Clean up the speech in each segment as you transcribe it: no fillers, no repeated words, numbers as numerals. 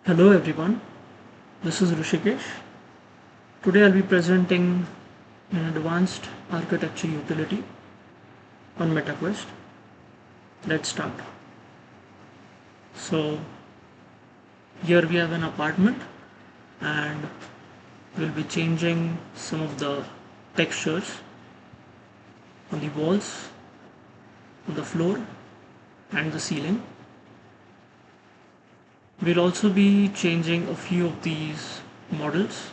Hello everyone, this is Rushikesh. Today I'll be presenting an advanced architecture utility on MetaQuest. Let's start. So here we have an apartment and we'll be changing some of the textures on the walls, on the floor and the ceiling. We'll also be changing a few of these models.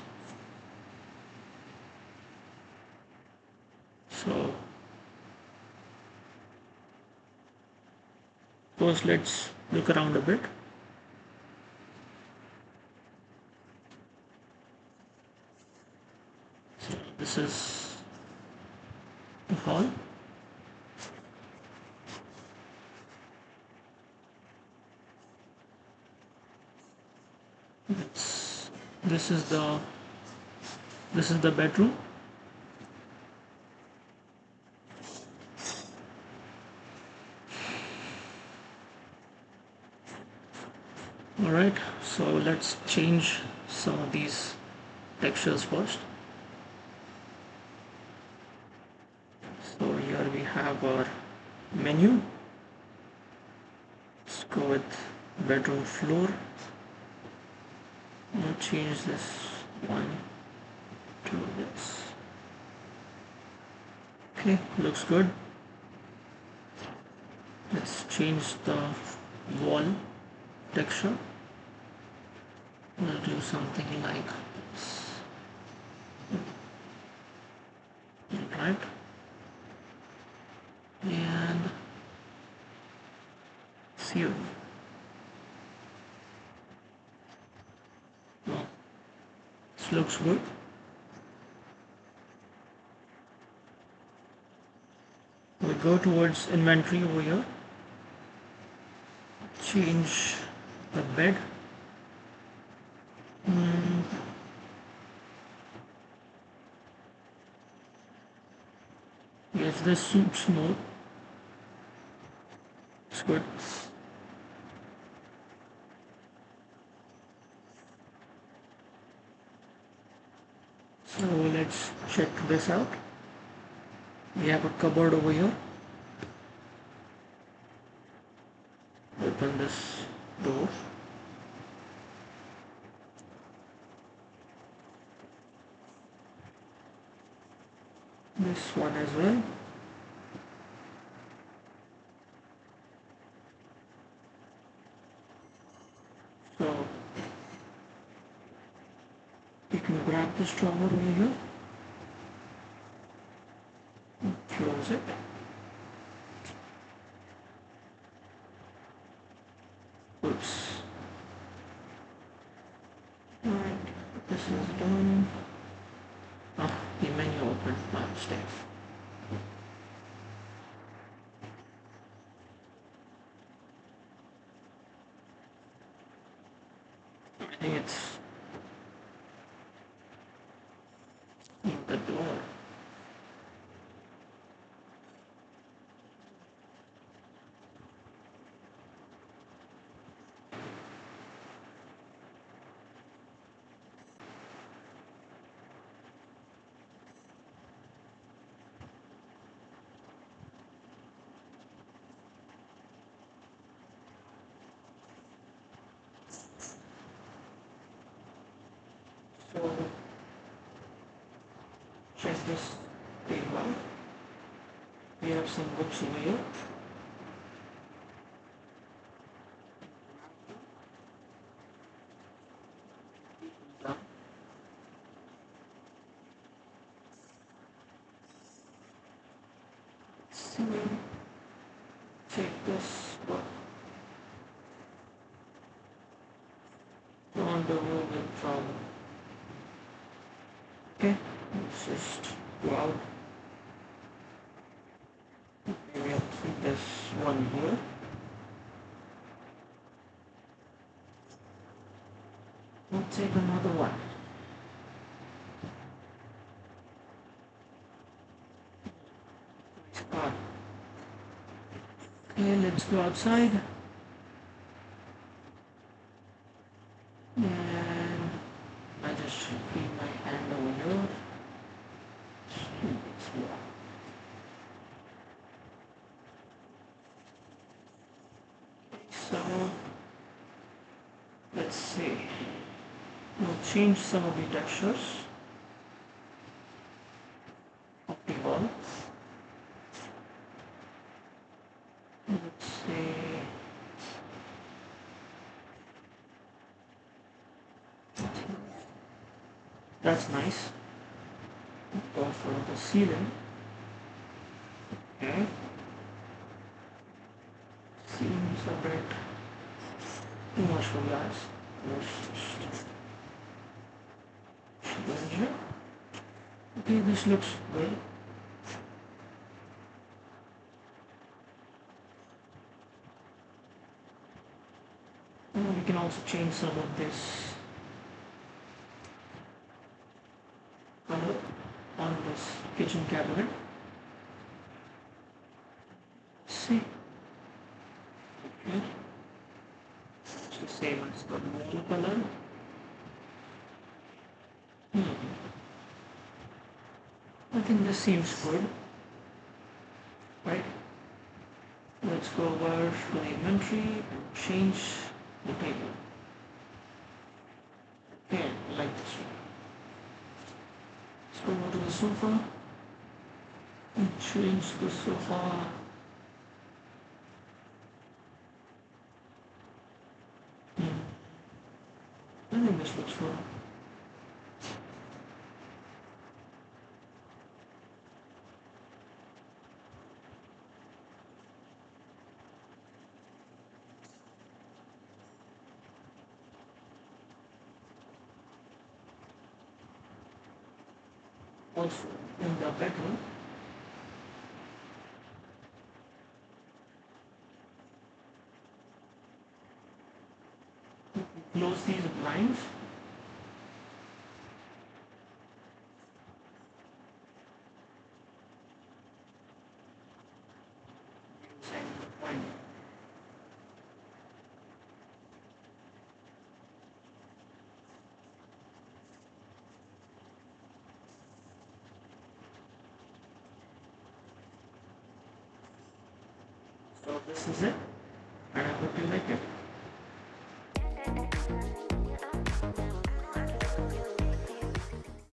So first let's look around a bit. So this is the hall. It's, this is the this is the bedroom. Alright, so let's change some of these textures first. So here we have our menu. Let's go with bedroom floor. I'll change this one to this. Okay, looks good. Let's change the wall texture. We'll do something like this. Right, and seal. Well, this looks good. We go towards inventory over here. Change the bed. Yes, this suits more. It's good. So let's check this out. We have a cupboard over here. Open this door. This one as well. So you can grab this drawer over here. Close it. Oops. Alright, this is done. Ah, the menu opened by mistake. I think it's in the door. So check this table out. We have some books over here. So check this book. On the room in trouble. Okay, let's just go out. Maybe I'll keep this one here. We'll take another one. Spot. Okay, let's go outside. see. We'll change some of the textures of the wall. Let's see. That's nice. Go for the ceiling. Okay. Seems a bit too much for the eyes. Let's just change it. Okay, this looks good. We can also change some of this color on this kitchen cabinet. See, okay, it's the same as the wall color. I think this seems good, right? Let's go over to the inventory and change the table. Okay, I like this one. Let's go over to the sofa and change the sofa. I think this looks good. Also, in the bedroom, close these blinds. Using the blind. So this is it, and I hope you like it.